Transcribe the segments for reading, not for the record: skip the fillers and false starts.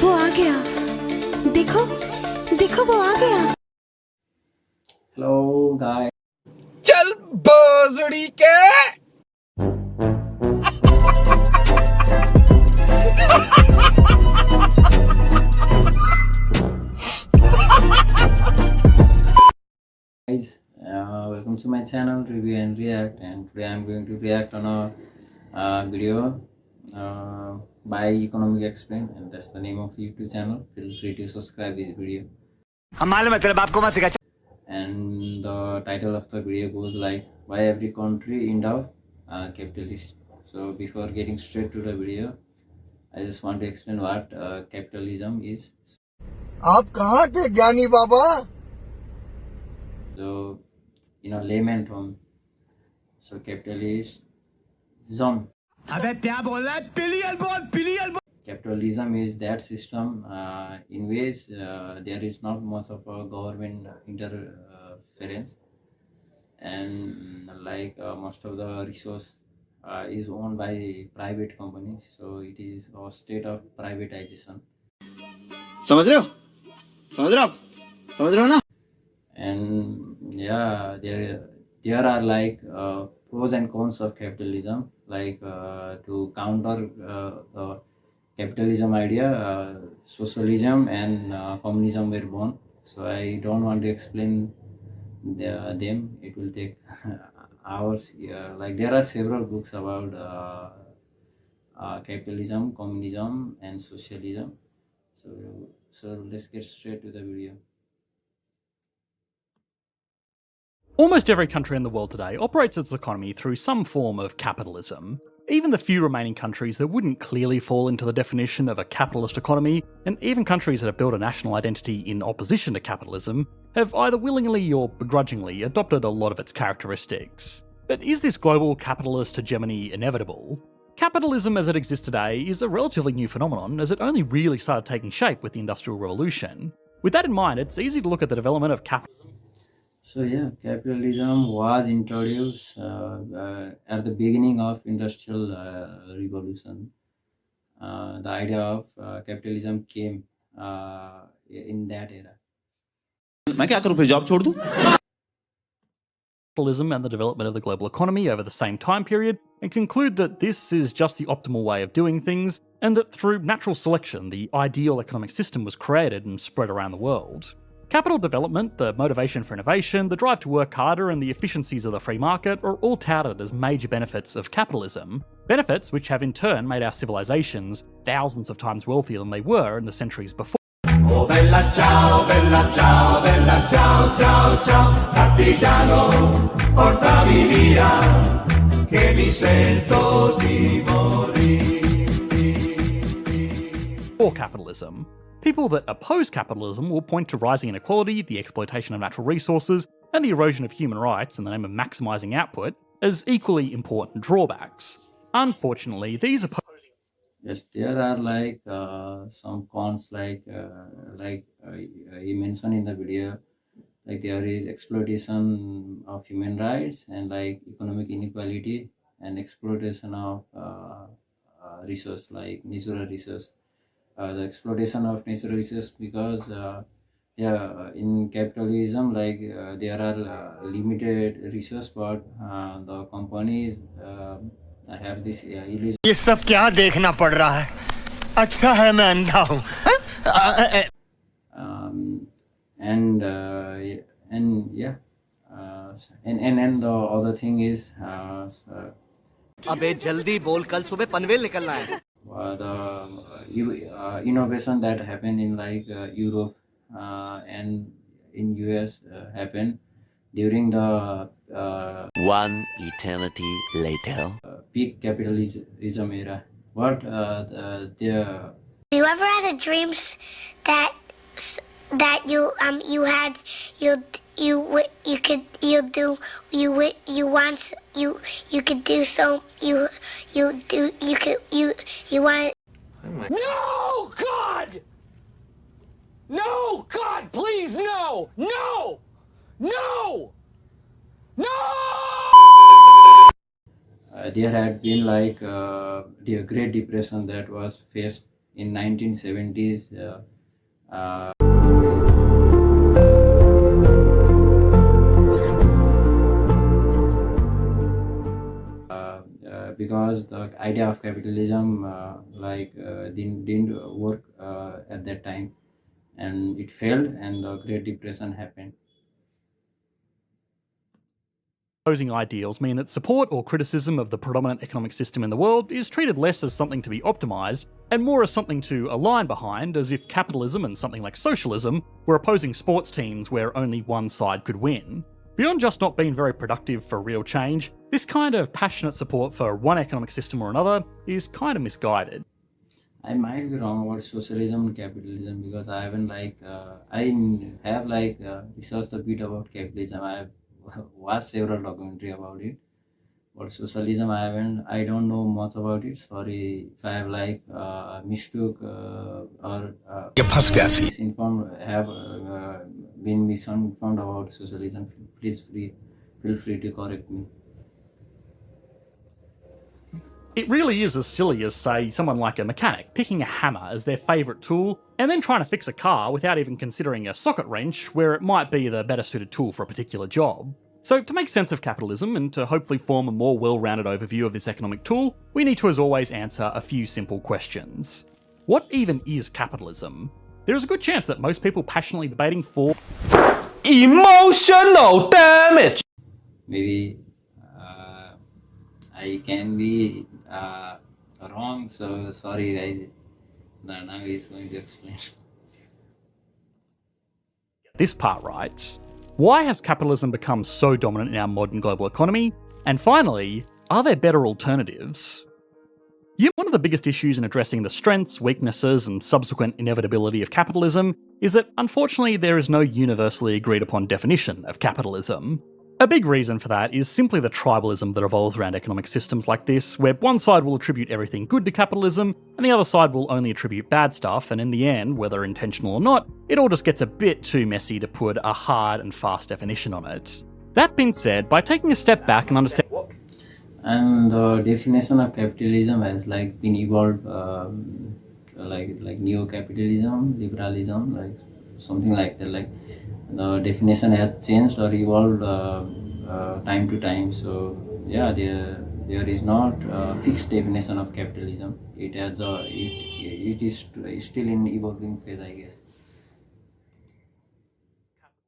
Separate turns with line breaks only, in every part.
वो आ गया, देखो देखो वो आ गया।
Hello guys.
चल बोजड़ी के
Welcome to my channel Review and React, and today I'm going to react on a video by Economic Explain, and that's the name of YouTube channel. Feel free to subscribe this video. And the title of the video goes like, why every country end up capitalist. So before getting straight to the video, I just want to explain what capitalism is.
आप कहाँ थे ज्ञानी बाबा?
So, layman term. So capitalism.
अबे क्या बोल रहा है? पिलियल बोल.
Capitalism is that system in which there is not much of a government interference, and most of the resource is owned by private companies. So it is a state of privatization.
समझ रहे हो ना?
And yeah, there are pros and cons of capitalism. To counter the capitalism idea, socialism and communism were born. So I don't want to explain them. It will take hours. There are several books about capitalism, communism, and socialism. So let's get straight to the video.
Almost every country in the world today operates its economy through some form of capitalism. Even the few remaining countries that wouldn't clearly fall into the definition of a capitalist economy, and even countries that have built a national identity in opposition to capitalism, have either willingly or begrudgingly adopted a lot of its characteristics. But is this global capitalist hegemony inevitable? Capitalism as it exists today is a relatively new phenomenon, as it only really started taking shape with the Industrial Revolution. With that in mind, it's easy to look at the development of capitalism.
So yeah, capitalism was introduced at the beginning of Industrial Revolution. The idea of capitalism came in that era.
मैं क्या करूं फिर job छोड़ दूं?
Capitalism and the development of the global economy over the same time period, and conclude that this is just the optimal way of doing things, and that through natural selection, the ideal economic system was created and spread around the world. Capital development, the motivation for innovation, the drive to work harder, and the efficiencies of the free market are all touted as major benefits of capitalism. Benefits which have in turn made our civilizations thousands of times wealthier than they were in the centuries before.
Oh bella ciao, partigiano, portami via, che mi sento di morire.
For capitalism. People that oppose capitalism will point to rising inequality, the exploitation of natural resources, and the erosion of human rights in the name of maximising output as equally important drawbacks. Unfortunately, these opposing...
Yes, there are some cons he mentioned in the video. There is exploitation of human rights and economic inequality and exploitation of resource natural resource. The exploitation of natural resources because in capitalism there are limited resources, but the companies have this illusion.
ये सब क्या देखना पड़ रहा है? अच्छा है मैं अंधा हूँ.
And the other thing is
अबे जल्दी बोल, कल सुबह पनवेल निकलना है.
the innovation that happened in Europe and in US happened during the
One eternity later.
peak capitalism era. What the
You ever had a dream that you had you could you do you want you could do so you want.
No, God! No, God, please, no! No! No! No!
There had been the Great Depression that was faced in 1970s, because the idea of capitalism didn't work at that time, and it failed, and the Great Depression happened.
Opposing ideals mean that support or criticism of the predominant economic system in the world is treated less as something to be optimised and more as something to align behind, as if capitalism and something like socialism were opposing sports teams where only one side could win. Beyond just not being very productive for real change, this kind of passionate support for one economic system or another is kind of misguided.
I might be wrong about socialism and capitalism because I haven't researched a bit about capitalism. I have watched several documentary about it. But socialism, I don't know much about it. Sorry if I have mistook or misinformed, have been misinformed about socialism. Please feel free to correct me.
It really is as silly as, say, someone like a mechanic picking a hammer as their favourite tool and then trying to fix a car without even considering a socket wrench where it might be the better suited tool for a particular job. So to make sense of capitalism and to hopefully form a more well-rounded overview of this economic tool, we need to, as always, answer a few simple questions. What even is capitalism? There is a good chance that most people passionately debating for
emotional damage.
Maybe I can be wrong, so sorry guys. Now he's going to explain.
This part right. Why has capitalism become so dominant in our modern global economy? And finally, are there better alternatives? One of the biggest issues in addressing the strengths, weaknesses, and subsequent inevitability of capitalism is that, unfortunately, there is no universally agreed upon definition of capitalism. A big reason for that is simply the tribalism that revolves around economic systems like this, where one side will attribute everything good to capitalism, and the other side will only attribute bad stuff, and in the end, whether intentional or not, it all just gets a bit too messy to put a hard and fast definition on it. That being said, by taking a step back and understanding...
And the definition of capitalism has been evolved, like neo-capitalism, liberalism, something like that. The definition has changed or evolved time to time. So yeah, there is not a fixed definition of capitalism. It is still in evolving phase, I guess.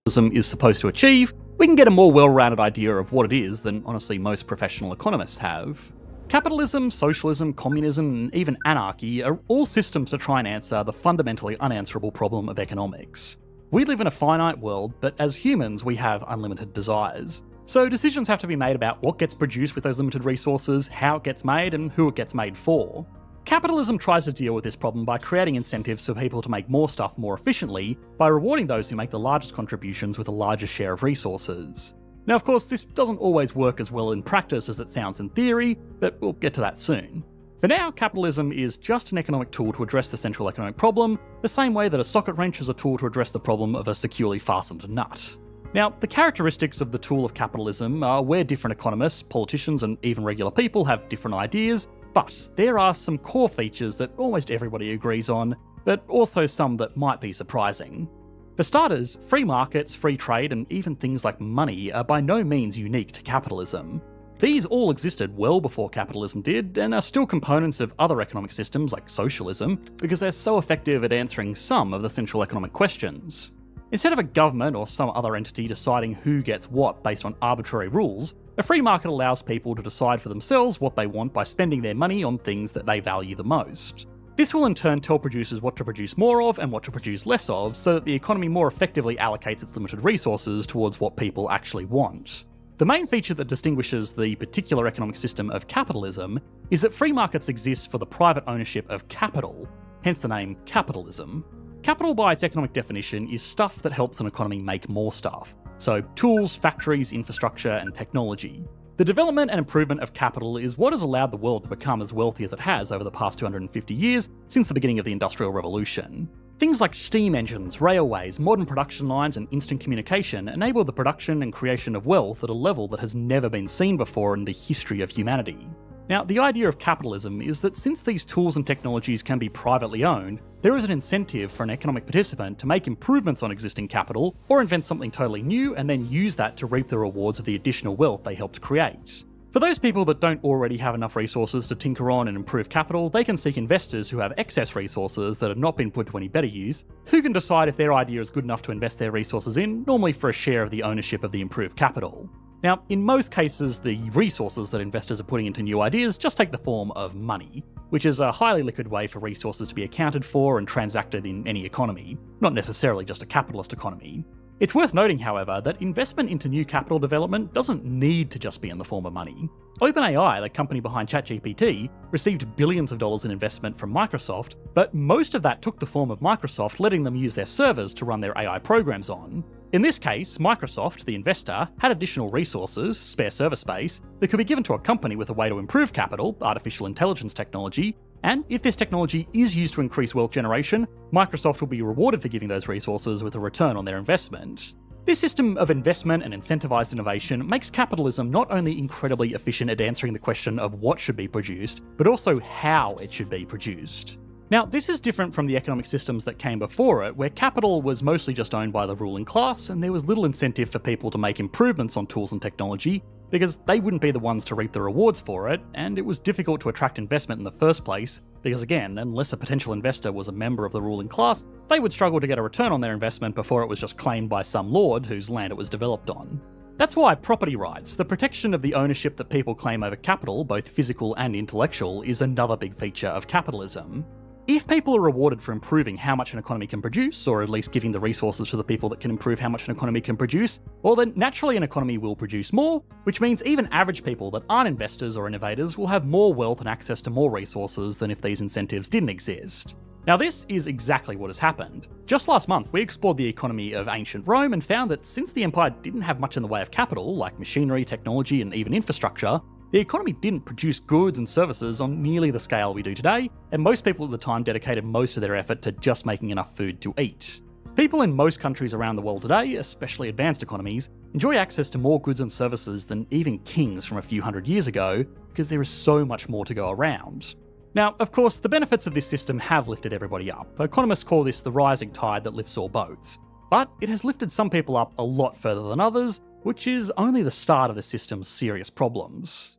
Capitalism is supposed to achieve, we can get a more well-rounded idea of what it is than honestly most professional economists have. Capitalism, socialism, communism, and even anarchy are all systems to try and answer the fundamentally unanswerable problem of economics. We live in a finite world, but as humans we have unlimited desires. So decisions have to be made about what gets produced with those limited resources, how it gets made, and who it gets made for. Capitalism tries to deal with this problem by creating incentives for people to make more stuff more efficiently by rewarding those who make the largest contributions with the largest share of resources. Now, of course, this doesn't always work as well in practice as it sounds in theory, but we'll get to that soon. For now, capitalism is just an economic tool to address the central economic problem, the same way that a socket wrench is a tool to address the problem of a securely fastened nut. Now, the characteristics of the tool of capitalism are where different economists, politicians, and even regular people have different ideas, but there are some core features that almost everybody agrees on, but also some that might be surprising. For starters, free markets, free trade, and even things like money are by no means unique to capitalism. These all existed well before capitalism did, and are still components of other economic systems like socialism, because they're so effective at answering some of the central economic questions. Instead of a government or some other entity deciding who gets what based on arbitrary rules, a free market allows people to decide for themselves what they want by spending their money on things that they value the most. This will in turn tell producers what to produce more of and what to produce less of, so that the economy more effectively allocates its limited resources towards what people actually want. The main feature that distinguishes the particular economic system of capitalism is that free markets exist for the private ownership of capital, hence the name capitalism. Capital by its economic definition is stuff that helps an economy make more stuff, so tools, factories, infrastructure, and technology. The development and improvement of capital is what has allowed the world to become as wealthy as it has over the past 250 years since the beginning of the Industrial Revolution. Things like steam engines, railways, modern production lines, and instant communication enable the production and creation of wealth at a level that has never been seen before in the history of humanity. Now, the idea of capitalism is that since these tools and technologies can be privately owned, there is an incentive for an economic participant to make improvements on existing capital or invent something totally new and then use that to reap the rewards of the additional wealth they helped create. For those people that don't already have enough resources to tinker on and improve capital, they can seek investors who have excess resources that have not been put to any better use, who can decide if their idea is good enough to invest their resources in, normally for a share of the ownership of the improved capital. Now, in most cases, the resources that investors are putting into new ideas just take the form of money, which is a highly liquid way for resources to be accounted for and transacted in any economy, not necessarily just a capitalist economy. It's worth noting, however, that investment into new capital development doesn't need to just be in the form of money. OpenAI, the company behind ChatGPT, received billions of dollars in investment from Microsoft, but most of that took the form of Microsoft letting them use their servers to run their AI programs on. In this case, Microsoft, the investor, had additional resources, spare server space, that could be given to a company with a way to improve capital, artificial intelligence technology, and if this technology is used to increase wealth generation, Microsoft will be rewarded for giving those resources with a return on their investment. This system of investment and incentivized innovation makes capitalism not only incredibly efficient at answering the question of what should be produced, but also how it should be produced. Now, this is different from the economic systems that came before it, where capital was mostly just owned by the ruling class, and there was little incentive for people to make improvements on tools and technology, because they wouldn't be the ones to reap the rewards for it, and it was difficult to attract investment in the first place, because again, unless a potential investor was a member of the ruling class, they would struggle to get a return on their investment before it was just claimed by some lord whose land it was developed on. That's why property rights, the protection of the ownership that people claim over capital, both physical and intellectual, is another big feature of capitalism. If people are rewarded for improving how much an economy can produce, or at least giving the resources to the people that can improve how much an economy can produce, well then naturally an economy will produce more, which means even average people that aren't investors or innovators will have more wealth and access to more resources than if these incentives didn't exist. Now this is exactly what has happened. Just last month we explored the economy of ancient Rome and found that since the empire didn't have much in the way of capital, like machinery, technology and even infrastructure, the economy didn't produce goods and services on nearly the scale we do today, and most people at the time dedicated most of their effort to just making enough food to eat. People in most countries around the world today, especially advanced economies, enjoy access to more goods and services than even kings from a few hundred years ago, because there is so much more to go around. Now, of course, the benefits of this system have lifted everybody up. Economists call this the rising tide that lifts all boats. But it has lifted some people up a lot further than others, which is only the start of the system's serious problems.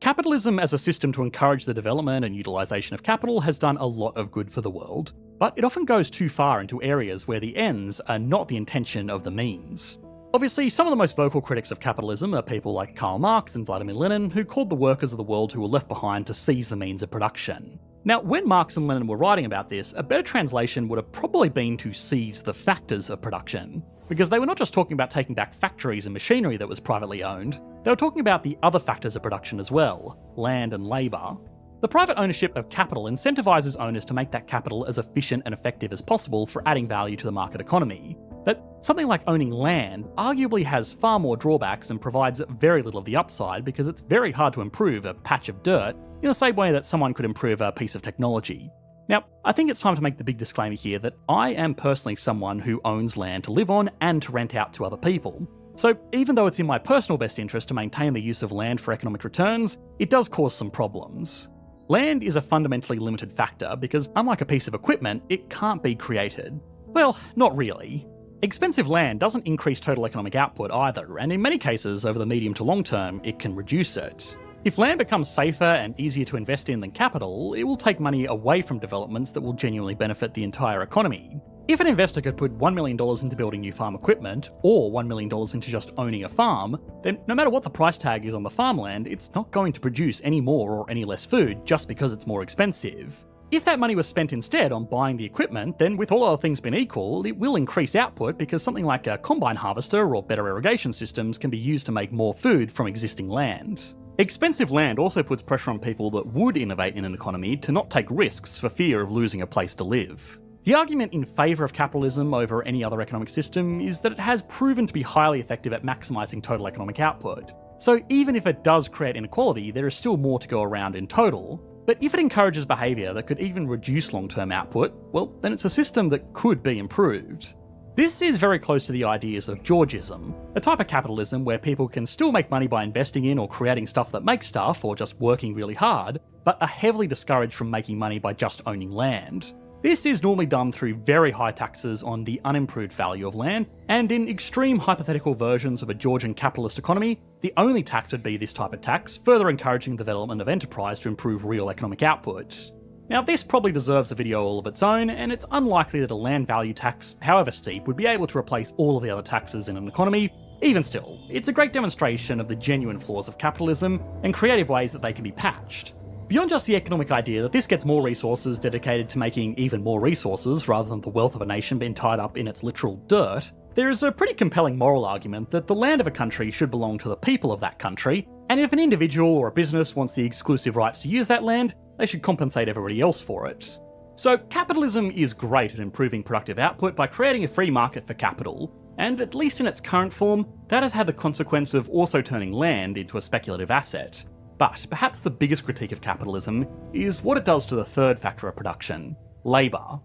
Capitalism as a system to encourage the development and utilisation of capital has done a lot of good for the world, but it often goes too far into areas where the ends are not the intention of the means. Obviously, some of the most vocal critics of capitalism are people like Karl Marx and Vladimir Lenin, who called the workers of the world who were left behind to seize the means of production. Now, when Marx and Lenin were writing about this, a better translation would have probably been to seize the factors of production, because they were not just talking about taking back factories and machinery that was privately owned, they were talking about the other factors of production as well, land and labour. The private ownership of capital incentivises owners to make that capital as efficient and effective as possible for adding value to the market economy. But something like owning land arguably has far more drawbacks and provides very little of the upside because it's very hard to improve a patch of dirt in the same way that someone could improve a piece of technology. Now, I think it's time to make the big disclaimer here that I am personally someone who owns land to live on and to rent out to other people. So even though it's in my personal best interest to maintain the use of land for economic returns, it does cause some problems. Land is a fundamentally limited factor because, unlike a piece of equipment, it can't be created. Well, not really. Expensive land doesn't increase total economic output either, and in many cases, over the medium to long term, it can reduce it. If land becomes safer and easier to invest in than capital, it will take money away from developments that will genuinely benefit the entire economy. If an investor could put $1 million into building new farm equipment, or $1 million into just owning a farm, then no matter what the price tag is on the farmland, it's not going to produce any more or any less food just because it's more expensive. If that money was spent instead on buying the equipment, then with all other things being equal, it will increase output because something like a combine harvester or better irrigation systems can be used to make more food from existing land. Expensive land also puts pressure on people that would innovate in an economy to not take risks for fear of losing a place to live. The argument in favour of capitalism over any other economic system is that it has proven to be highly effective at maximising total economic output. So even if it does create inequality, there is still more to go around in total. But if it encourages behaviour that could even reduce long-term output, well, then it's a system that could be improved. This is very close to the ideas of Georgism, a type of capitalism where people can still make money by investing in or creating stuff that makes stuff or just working really hard, but are heavily discouraged from making money by just owning land. This is normally done through very high taxes on the unimproved value of land, and in extreme hypothetical versions of a Georgian capitalist economy, the only tax would be this type of tax, further encouraging the development of enterprise to improve real economic output. Now, this probably deserves a video all of its own, and it's unlikely that a land value tax, however steep, would be able to replace all of the other taxes in an economy. Even still, it's a great demonstration of the genuine flaws of capitalism and creative ways that they can be patched. Beyond just the economic idea that this gets more resources dedicated to making even more resources rather than the wealth of a nation being tied up in its literal dirt, there is a pretty compelling moral argument that the land of a country should belong to the people of that country, and if an individual or a business wants the exclusive rights to use that land, they should compensate everybody else for it. So capitalism is great at improving productive output by creating a free market for capital, and at least in its current form, that has had the consequence of also turning land into a speculative asset. But perhaps the biggest critique of capitalism is what it does to the third factor of production, labour.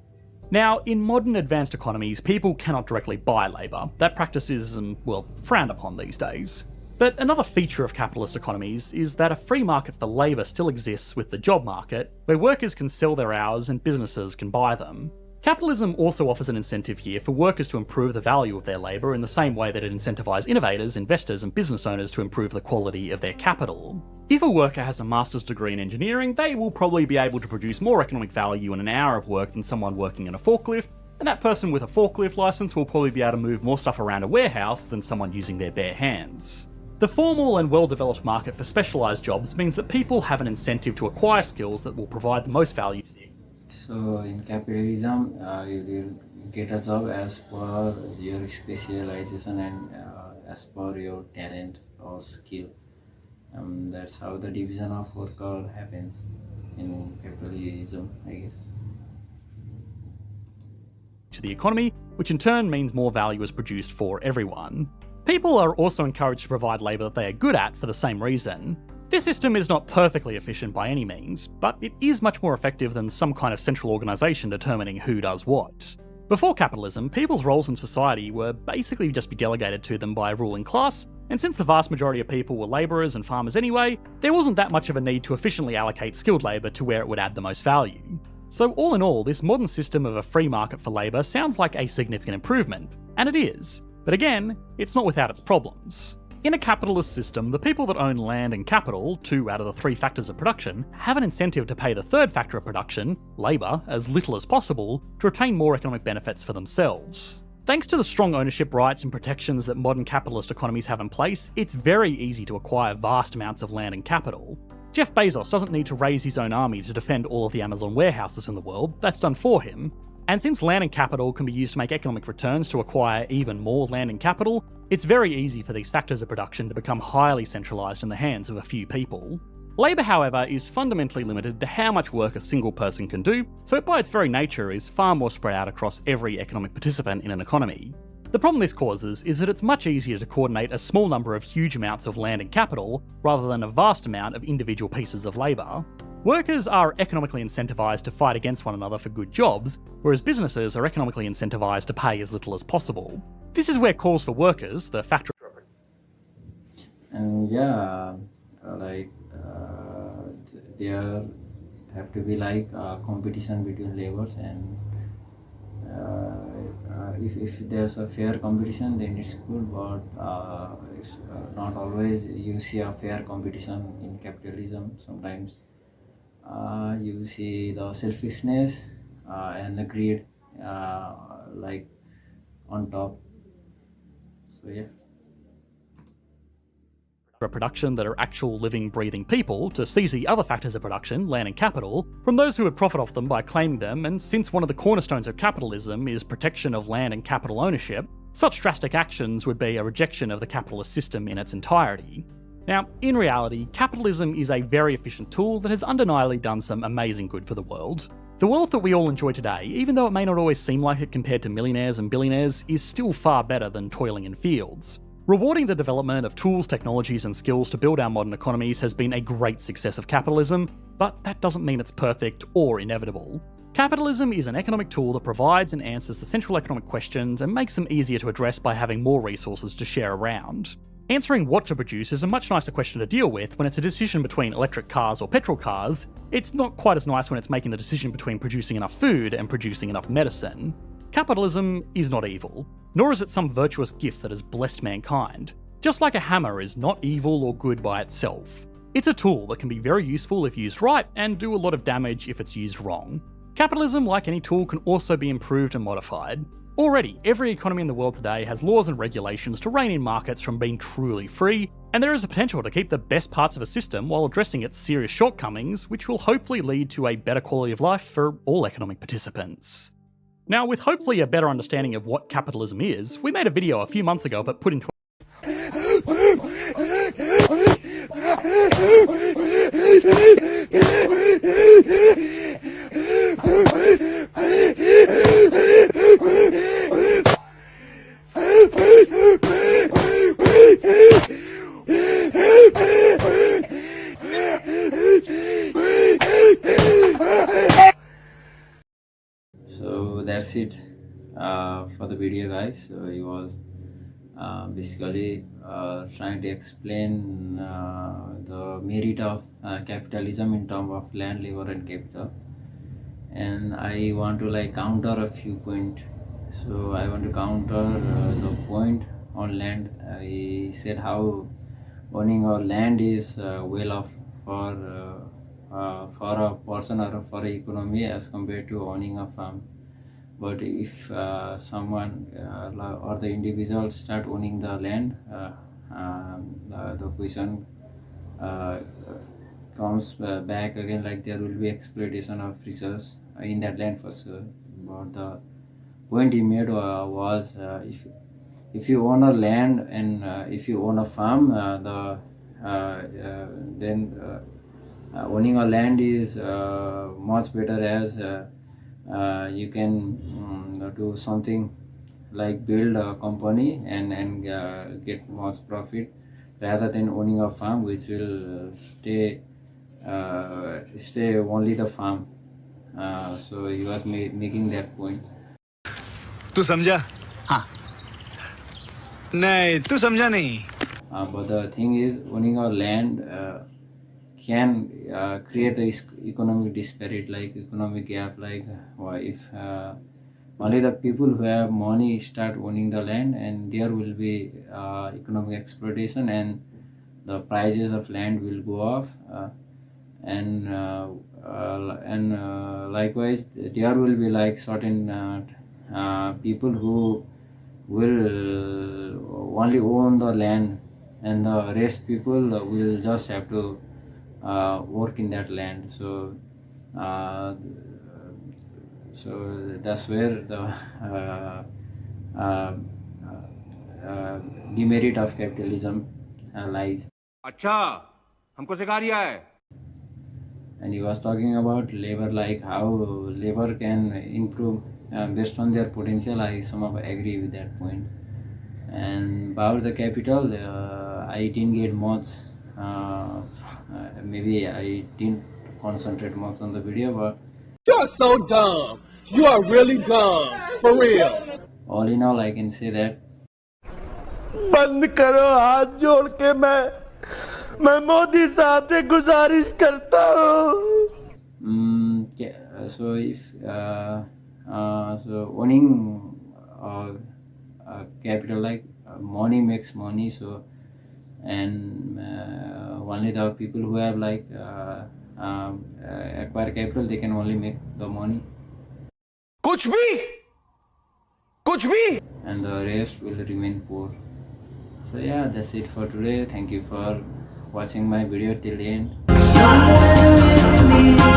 Now, in modern advanced economies, people cannot directly buy labour. That practice is, well, frowned upon these days. But another feature of capitalist economies is that a free market for labour still exists with the job market, where workers can sell their hours and businesses can buy them. Capitalism also offers an incentive here for workers to improve the value of their labour in the same way that it incentivises innovators, investors and business owners to improve the quality of their capital. If a worker has a master's degree in engineering, they will probably be able to produce more economic value in an hour of work than someone working in a forklift, and that person with a forklift licence will probably be able to move more stuff around a warehouse than someone using their bare hands. The formal and well-developed market for specialised jobs means that people have an incentive to acquire skills that will provide the most value to them.
So in capitalism, you will get a job as per your specialization and as per your talent or skill. That's how the division of worker happens in capitalism, I guess.
To the economy, which in turn means more value is produced for everyone. People are also encouraged to provide labour that they are good at for the same reason. This system is not perfectly efficient by any means, but it is much more effective than some kind of central organisation determining who does what. Before capitalism, people's roles in society were basically just be delegated to them by a ruling class, and since the vast majority of people were labourers and farmers anyway, there wasn't that much of a need to efficiently allocate skilled labour to where it would add the most value. So all in all, this modern system of a free market for labour sounds like a significant improvement, and it is. But again, it's not without its problems. In a capitalist system, the people that own land and capital, 2 out of the 3 factors of production, have an incentive to pay the third factor of production, labour, as little as possible to retain more economic benefits for themselves. Thanks to the strong ownership rights and protections that modern capitalist economies have in place, it's very easy to acquire vast amounts of land and capital. Jeff Bezos doesn't need to raise his own army to defend all of the Amazon warehouses in the world, that's done for him. And since land and capital can be used to make economic returns to acquire even more land and capital, it's very easy for these factors of production to become highly centralised in the hands of a few people. Labour, however, is fundamentally limited to how much work a single person can do, so it by its very nature is far more spread out across every economic participant in an economy. The problem this causes is that it's much easier to coordinate a small number of huge amounts of land and capital rather than a vast amount of individual pieces of labour. Workers are economically incentivised to fight against one another for good jobs, whereas businesses are economically incentivised to pay as little as possible. This is where calls for workers, the factory...
And yeah, there have to be competition between labors, and if there's a fair competition, then it's good, but it's not always you see a fair competition in capitalism. Sometimes you see the selfishness and the greed on top. So yeah.
Production that are actual living, breathing people to seize the other factors of production, land and capital, from those who would profit off them by claiming them, and since one of the cornerstones of capitalism is protection of land and capital ownership, such drastic actions would be a rejection of the capitalist system in its entirety. Now, in reality, capitalism is a very efficient tool that has undeniably done some amazing good for the world. The wealth that we all enjoy today, even though it may not always seem like it compared to millionaires and billionaires, is still far better than toiling in fields. Rewarding the development of tools, technologies and skills to build our modern economies has been a great success of capitalism, but that doesn't mean it's perfect or inevitable. Capitalism is an economic tool that provides and answers the central economic questions and makes them easier to address by having more resources to share around. Answering what to produce is a much nicer question to deal with when it's a decision between electric cars or petrol cars. It's not quite as nice when it's making the decision between producing enough food and producing enough medicine. Capitalism is not evil, nor is it some virtuous gift that has blessed mankind. Just like a hammer is not evil or good by itself. It's a tool that can be very useful if used right and do a lot of damage if it's used wrong. Capitalism, like any tool, can also be improved and modified. Already, every economy in the world today has laws and regulations to rein in markets from being truly free, and there is the potential to keep the best parts of a system while addressing its serious shortcomings, which will hopefully lead to a better quality of life for all economic participants. Now, with hopefully a better understanding of what capitalism is, we made a video a few months ago but put into
So that's it for the video, guys. So he was basically trying to explain the merit of capitalism in terms of land, labor and capital, and I want to counter a few points. So I want to counter the point on land. I said how owning a land is well off for a person or for an economy as compared to owning a farm. But if someone or the individual start owning the land, the question comes back again, like there will be exploitation of resource in that land for sure. But the point he made was if you own a land and if you own a farm, then owning a land is much better, as you can do something like build a company and get much profit, rather than owning a farm which will stay only the farm. So he was making that point.
तू समझा? हाँ. नहीं, तू समझा नहीं.
But the thing is, owning a land can create the economic disparity, like economic gap. Like if only the people who have money start owning the land, and there will be economic exploitation, and the prices of land will go up, and likewise there will be like certain people who will only own the land, and the rest people will just have to work in that land. So that's where the demerit of capitalism lies.
अच्छा, हमको सिखा रिया है.
And he was talking about labor, like how labor can improve based on their potential. I somehow agree with that point. And about the capital, I didn't get much. Maybe I didn't concentrate much on the video, but
You're so dumb. You are really dumb. For real.
all in all, I can say that
बंद करो हाथ जोड़ के मैं मोदी साहब से गुजारिश करता हूँ.
so if so owning capital, like money makes money, so and only the people who have like acquire capital, they can only make the money,
कुछ भी.
and the rest will remain poor. So yeah, that's it for today. Thank you for watching my video till the end.
Somewhere in the